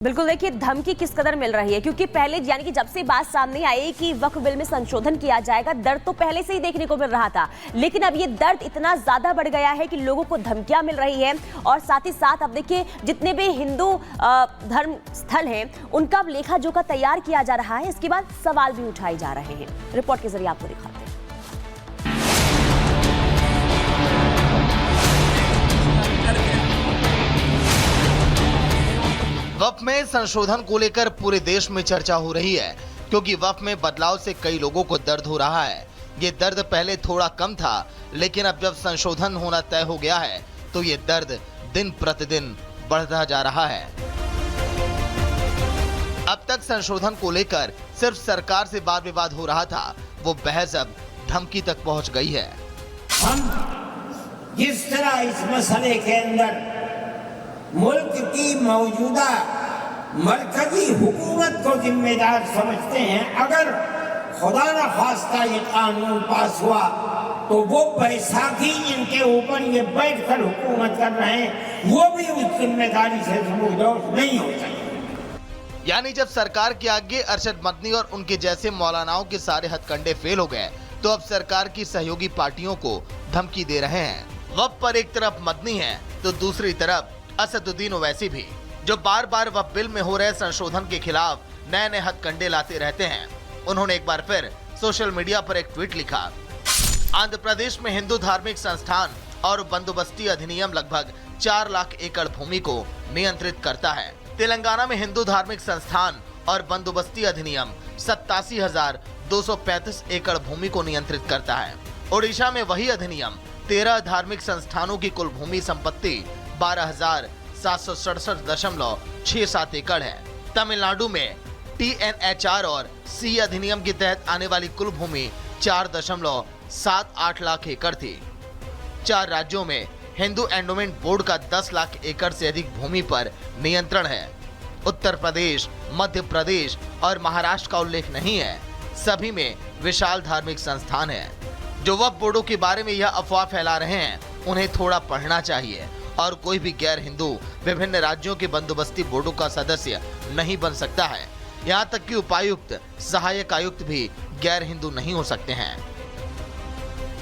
बिल्कुल, देखिए धमकी किस कदर मिल रही है, क्योंकि पहले यानी कि जब से बात सामने आई कि वक्फ बिल में संशोधन किया जाएगा, दर्द तो पहले से ही देखने को मिल रहा था, लेकिन अब ये दर्द इतना ज्यादा बढ़ गया है कि लोगों को धमकियां मिल रही है। और साथ ही साथ अब देखिए जितने भी हिंदू धर्म स्थल हैं उनका अब लेखा जोखा तैयार किया जा रहा है। इसके बाद सवाल भी उठाए जा रहे हैं। रिपोर्ट के जरिए आपको दिखाते हैं। वक्फ में संशोधन को लेकर पूरे देश में चर्चा हो रही है, क्योंकि वक्फ में बदलाव से कई लोगों को दर्द हो रहा है। ये दर्द पहले थोड़ा कम था, लेकिन अब जब संशोधन होना तय हो गया है तो ये दर्द दिन प्रतिदिन बढ़ता जा रहा है। अब तक संशोधन को लेकर सिर्फ सरकार से वाद विवाद हो रहा था, वो बहस अब धमकी तक पहुंच गई है। हम जिस तरह इस मसले के अंदर मुल्क की मौजूदा मरकजी हुकूमत को जिम्मेदार समझते हैं, अगर खुदा न खास्ता ये कानून पास हुआ तो वो बैसाखी जिनके ऊपर ये बैठकर हुकूमत कर रहे हैं वो भी उस जिम्मेदारी से समझदोश नहीं हो सकते। यानी जब सरकार के आगे अरशद मदनी और उनके जैसे मौलानाओं के सारे हथकंडे फेल हो गए, तो अब सरकार की सहयोगी पार्टियों को धमकी दे रहे हैं। वक्फ पर एक तरफ मदनी है तो दूसरी तरफ असदुद्दीन ओवैसी भी, जो बार बार वक्फ बिल में हो रहे संशोधन के खिलाफ नए नए हथकंडे लाते रहते हैं। उन्होंने एक बार फिर सोशल मीडिया पर एक ट्वीट लिखा। आंध्र प्रदेश में हिंदू धार्मिक संस्थान और बंदोबस्ती अधिनियम लगभग 4 लाख एकड़ भूमि को नियंत्रित करता है। तेलंगाना में हिंदू धार्मिक संस्थान और बंदोबस्ती अधिनियम 87,235 एकड़ भूमि को नियंत्रित करता है। ओडिशा में वही अधिनियम 13 धार्मिक संस्थानों की कुल भूमि संपत्ति 12,767.67 एकड़ है। तमिलनाडु में TNHR और C अधिनियम के तहत आने वाली कुल भूमि 4.78 लाख एकड़ थी। 4 राज्यों में हिंदू एंडोमेंट बोर्ड का 10 लाख एकड़ से अधिक भूमि पर नियंत्रण है। उत्तर प्रदेश, मध्य प्रदेश और महाराष्ट्र का उल्लेख नहीं है। सभी में विशाल धार्मिक संस्थान है। जो वक्फ बोर्डों के बारे में यह अफवाह फैला रहे हैं, उन्हें थोड़ा पढ़ना चाहिए। और कोई भी गैर हिंदू विभिन्न राज्यों के बंदोबस्ती बोर्डों का सदस्य नहीं बन सकता है। यहाँ तक कि उपायुक्त, सहायक आयुक्त भी गैर हिंदू नहीं हो सकते हैं।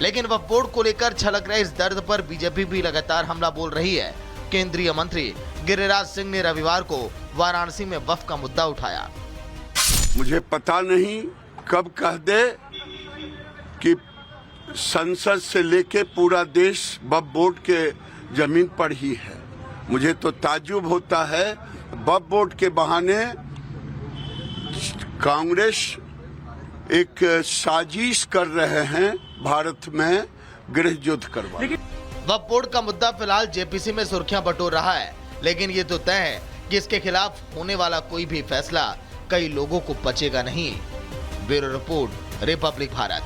लेकिन वक्फ बोर्ड को लेकर छलक रहे इस दर्द पर बीजेपी भी लगातार हमला बोल रही है। केंद्रीय मंत्री गिरिराज सिंह ने रविवार को वाराणसी में वक्फ का मुद्दा उठाया। मुझे पता नहीं कब कह दे कि संसद से लेके पूरा देश वक्फ बोर्ड के जमीन पर ही है। मुझे तो ताज्जुब होता है, वक्फ बोर्ड के बहाने कांग्रेस एक साजिश कर रहे हैं भारत में गृह युद्ध करवा। वक्फ बोर्ड का मुद्दा फिलहाल जेपीसी में सुर्खियां बटोर रहा है, लेकिन ये तो तय है कि इसके खिलाफ होने वाला कोई भी फैसला कई लोगों को पचेगा नहीं। Bureau report, Republic Bharat.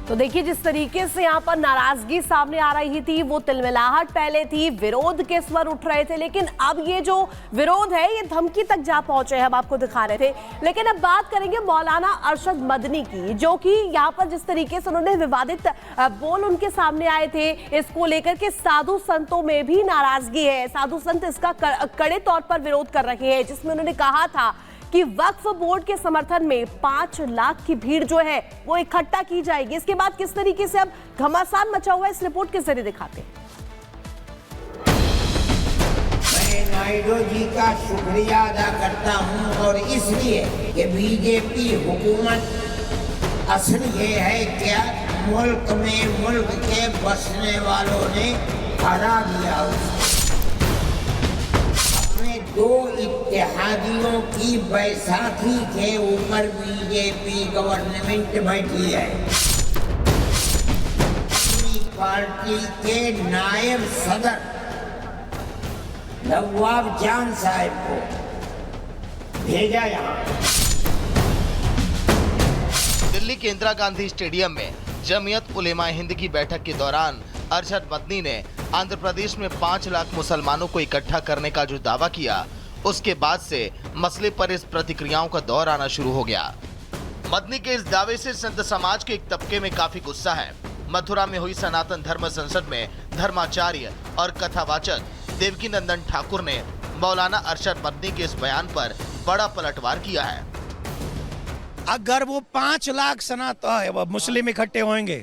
तो देखिए जिस तरीके से यहाँ पर नाराजगी सामने आ रही थी, वो तिलमिलाहट पहले थी, विरोध के स्वर उठ रहे थे, लेकिन अब ये जो विरोध है ये धमकी तक जा पहुंचे हैं। हम आपको दिखा रहे थे। लेकिन अब बात करेंगे मौलाना अरशद मदनी की, जो कि यहाँ पर जिस तरीके से उन्होंने विवादित बोल उनके सामने आए थे, इसको लेकर के साधु संतों में भी नाराजगी है। साधु संत इसका कड़े तौर पर विरोध कर रहे हैं, जिसमें उन्होंने कहा था कि वक्फ बोर्ड के समर्थन में 5 लाख की भीड़ जो है वो इकट्ठा की जाएगी। इसके बाद किस तरीके से अब घमासान मचा हुआ है, इस रिपोर्ट के जरिए दिखाते हैं। मैं नायडू जी का शुक्रिया अदा करता हूं, और इसलिए कि बीजेपी हुकूमत असल ये है क्या मुल्क में मुल्क के बसने वालों ने हरा दिया। दो इत्तेहादियों की बैसाखी के ऊपर बीजेपी गवर्नमेंट बैठी है। अपनी पार्टी के नायब सदर नवाब जान साहब को भेजा यहाँ। दिल्ली के इंदिरा गांधी स्टेडियम में जमीयत उलेमा हिंद की बैठक के दौरान अरशद मदनी ने आंध्र प्रदेश में 5 लाख मुसलमानों को इकट्ठा करने का जो दावा किया, उसके बाद से मसले पर इस प्रतिक्रियाओं का दौर आना शुरू हो गया। मदनी के इस दावे से संत समाज के एक तबके में काफी गुस्सा है। मथुरा में हुई सनातन धर्म संसद में धर्माचार्य और कथावाचक देवकी नंदन ठाकुर ने मौलाना अरशद मदनी के इस बयान पर बड़ा पलटवार किया है। अगर वो 5 लाख मुस्लिम इकट्ठे होंगे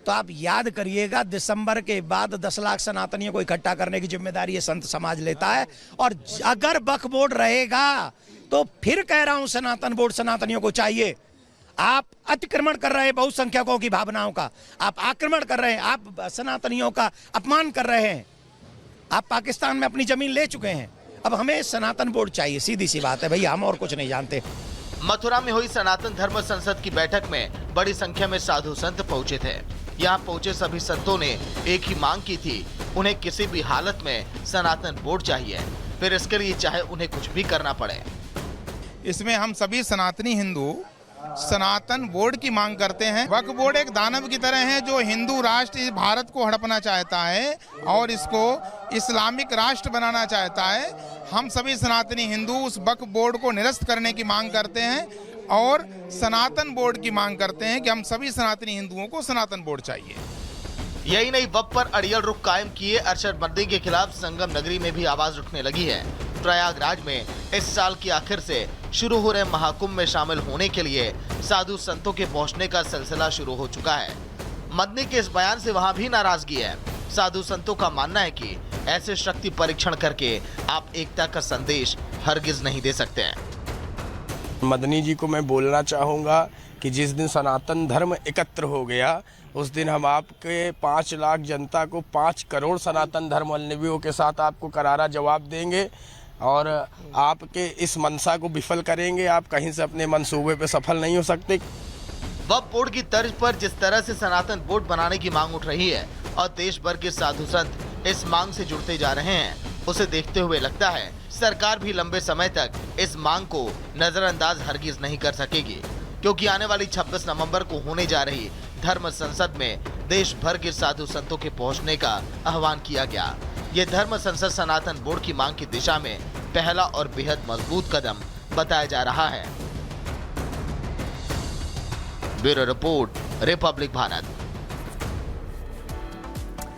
तो आप याद करिएगा दिसंबर के बाद 10 लाख सनातनियों को इकट्ठा करने की जिम्मेदारी ये संत समाज लेता है। और अगर वक्फ बोर्ड रहेगा तो फिर कह रहा हूं सनातन बोर्ड सनातनियों को चाहिए। आप अतिक्रमण कर रहे हैं बहुसंख्यकों की भावनाओं का, आप आक्रमण कर रहे हैं, आप सनातनियों का अपमान कर रहे हैं। आप पाकिस्तान में अपनी जमीन ले चुके हैं, अब हमें सनातन बोर्ड चाहिए। सीधी सी बात है भैया, हम और कुछ नहीं जानते। मथुरा में हुई सनातन धर्म संसद की बैठक में बड़ी संख्या में साधु संत पहुंचे थे। यहाँ पहुंचे सभी संतों ने एक ही मांग की थी, उन्हें किसी भी हालत में सनातन बोर्ड चाहिए, फिर इसके लिए चाहे उन्हें कुछ भी करना पड़े। इसमें हम सभी सनातनी हिंदू सनातन बोर्ड की मांग करते हैं। वक्फ बोर्ड एक दानव की तरह है जो हिंदू राष्ट्र इस भारत को हड़पना चाहता है और इसको इस्लामिक राष्ट्र बनाना चाहता है। हम सभी सनातनी हिंदू उस वक्फ बोर्ड को निरस्त करने की मांग करते हैं और सनातन बोर्ड की मांग करते हैं कि हम सभी सनातनी हिंदुओं को सनातन बोर्ड चाहिए। यही नहीं, वक्फ पर अड़ियल रुख कायम किए अरशद मदनी के खिलाफ संगम नगरी में भी आवाज उठने लगी है। प्रयागराज में इस साल के आखिर से शुरू हो रहे महाकुंभ में शामिल होने के लिए साधु संतों के पहुंचने का सिलसिला शुरू हो चुका है। मदनी के इस बयान से वहां भी नाराजगी है। साधु संतों का मानना है कि ऐसे शक्ति परीक्षण करके आप एकता का संदेश हरगिज नहीं दे सकते हैं। मदनी जी को मैं बोलना चाहूँगा कि जिस दिन सनातन धर्म एकत्र हो गया उस दिन हम आपके 5 लाख जनता को 5 करोड़ सनातन धर्मावलंबियों के साथ आपको करारा जवाब देंगे और आपके इस मनसा को विफल करेंगे। आप कहीं से अपने मंसूबे पे सफल नहीं हो सकते। वक्फ बोर्ड की तर्ज पर जिस तरह से सनातन बोर्ड बनाने की मांग उठ रही है और देश भर के साधु संत इस मांग से जुड़ते जा रहे हैं, उसे देखते हुए लगता है सरकार भी लंबे समय तक इस मांग को नजरअंदाज हरगिज नहीं कर सकेगी, क्योंकि आने वाली 26 नवंबर को होने जा रही धर्म संसद में देश भर के साधु संतों के पहुंचने का आह्वान किया गया। ये धर्म संसद सनातन बोर्ड की मांग की दिशा में पहला और बेहद मजबूत कदम बताया जा रहा है। Bureau report, Republic Bharat.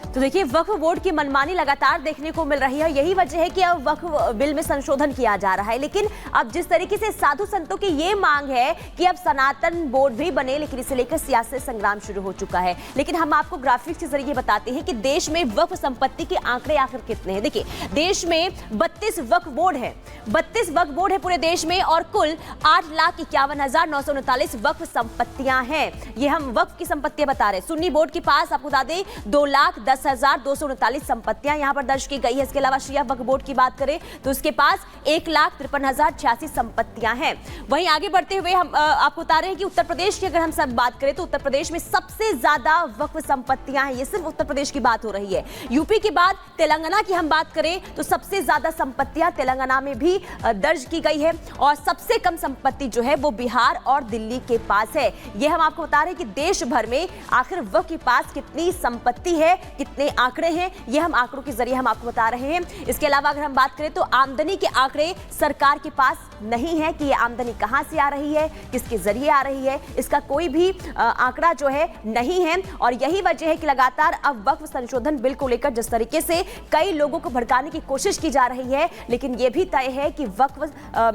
तो देखिए, वक्फ बोर्ड की मनमानी लगातार देखने को मिल रही है। यही वजह है कि अब वक्फ बिल में संशोधन किया जा रहा है। लेकिन अब जिस तरीके से साधु संतों की ये मांग है कि अब सनातन बोर्ड भी बने, लेकिन इसे लेकर सियासी संग्राम शुरू हो चुका है। लेकिन हम आपको ग्राफिक्स के जरिए बताते हैं कि देश में वक्फ संपत्ति के आंकड़े आखिर कितने हैं। देखिए, देश में 32 वक्फ बोर्ड है, 32 वक्फ बोर्ड है पूरे देश में और कुल 8,51,939 वक्फ संपत्तियां हैं। ये हम वक्फ की संपत्तियां बता रहे हैं। सुन्नी बोर्ड के पास आपको बता दें 2,10,239 संपत्तियां यहां पर दर्ज की गई है। इसके अलावा शिया वक्फ बोर्ड की बात करें तो उसके पास 1,53,086 संपत्तियां हैं। वहीं आगे बढ़ते हुए हम आपको बता रहे हैं कि उत्तर प्रदेश की अगर हम सब बात करें तो उत्तर प्रदेश में सबसे ज्यादा वक्फ संपत्तियां हैं। ये सिर्फ उत्तर प्रदेश की बात हो रही है। यूपी के बाद तेलंगाना की हम बात करें तो सबसे ज्यादा संपत्तियां तेलंगाना में भी दर्ज की गई है और सबसे कम संपत्ति जो है वो बिहार और दिल्ली के पास है। ये हम आपको बता रहे हैं कि देश भर में आखिर वक्फ के पास कितनी संपत्ति है, कितने आंकड़े हैं, ये हम आंकड़ों के जरिए हम आपको बता रहे हैं। इसके अलावा अगर हम बात करें तो आमदनी के आंकड़े सरकार के पास नहीं है कि ये आमदनी कहां से आ रही है, किसके जरिए आ रही है, इसका कोई भी आंकड़ा जो है नहीं है। और यही वजह है कि लगातार अब वक्फ संशोधन बिल को लेकर जिस तरीके से कई लोगों को भड़काने की कोशिश की जा रही है, लेकिन यह भी तय है कि वक्फ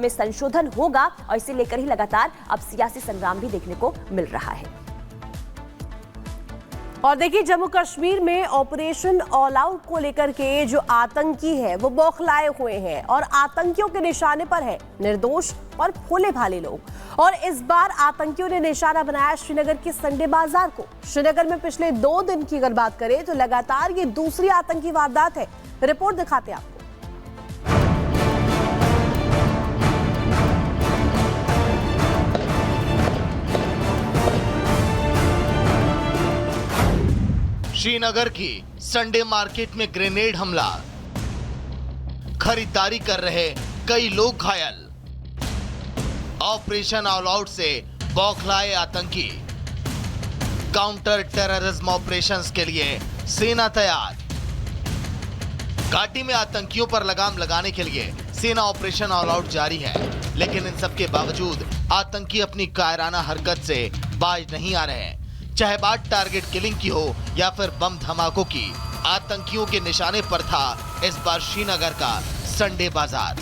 में संशोधन होगा और इसे लेकर ही लगातार अब सियासी संग्राम भी देखने को मिल रहा है। और देखिए, जम्मू कश्मीर में ऑपरेशन ऑल आउट को लेकर के जो आतंकी है वो बौखलाए हुए हैं और आतंकियों के निशाने पर है निर्दोष और भोले भाले लोग। और इस बार आतंकियों ने निशाना बनाया श्रीनगर के संडे बाजार को। श्रीनगर में पिछले 2 दिन की अगर बात करें तो लगातार ये दूसरी आतंकी वारदात है। रिपोर्ट दिखाते हैं आपको। श्रीनगर की संडे मार्केट में ग्रेनेड हमला, खरीदारी कर रहे कई लोग घायल। ऑपरेशन ऑल आउट से बौखलाए आतंकी, काउंटर टेररिज्म ऑपरेशंस के लिए सेना तैयार। घाटी में आतंकियों पर लगाम लगाने के लिए सेना ऑपरेशन ऑल आउट जारी है, लेकिन इन सब के बावजूद आतंकी अपनी कायराना हरकत से बाज नहीं आ रहे हैं। चाहे बात टारगेट किलिंग की हो या फिर बम धमाकों की, आतंकियों के निशाने पर था इस बार श्रीनगर का संडे बाजार।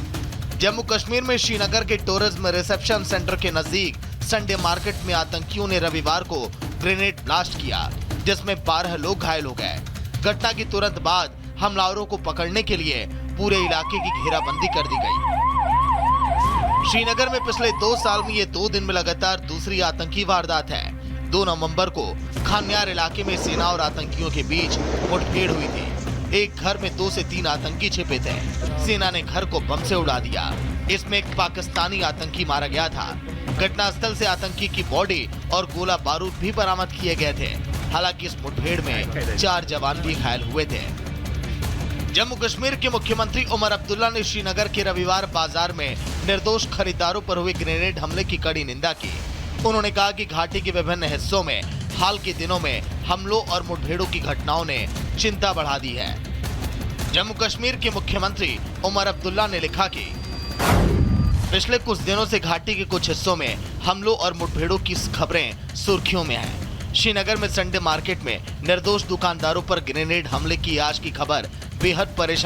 जम्मू कश्मीर में श्रीनगर के टूरिज्म रिसेप्शन सेंटर के नजदीक संडे मार्केट में आतंकियों ने रविवार को ग्रेनेड ब्लास्ट किया, जिसमें 12 लोग घायल हो गए। घटना की तुरंत बाद हमलावरों को पकड़ने के लिए पूरे इलाके की घेराबंदी कर दी गई। श्रीनगर में पिछले 2 साल में ये 2 दिन में लगातार दूसरी आतंकी वारदात है। 2 नवंबर को खान्यार इलाके में सेना और आतंकियों के बीच मुठभेड़ हुई थी। एक घर में 2 से 3 आतंकी छिपे थे। सेना ने घर को बम से उड़ा दिया। इसमें एक पाकिस्तानी आतंकी मारा गया था। घटनास्थल से आतंकी की बॉडी और गोला बारूद भी बरामद किए गए थे। हालांकि इस मुठभेड़ में 4 जवान भी घायल हुए थे। जम्मू कश्मीर के मुख्यमंत्री उमर अब्दुल्ला ने श्रीनगर के रविवार बाजार में निर्दोष खरीदारों पर हुए ग्रेनेड हमले की कड़ी निंदा की। उन्होंने कहा कि घाटी के विभिन्न हिस्सों में हाल के दिनों में हमलों और मुठभेड़ों की घटनाओं ने चिंता बढ़ा दी है। जम्मू कश्मीर के मुख्यमंत्री उमर अब्दुल्ला ने लिखा कि पिछले कुछ दिनों से घाटी के कुछ हिस्सों में हमलों और मुठभेड़ों की खबरें सुर्खियों में हैं। श्रीनगर में संडे मार्केट में निर्दोष दुकानदारों पर ग्रेनेड हमले की आज की खबर बेहद परेशान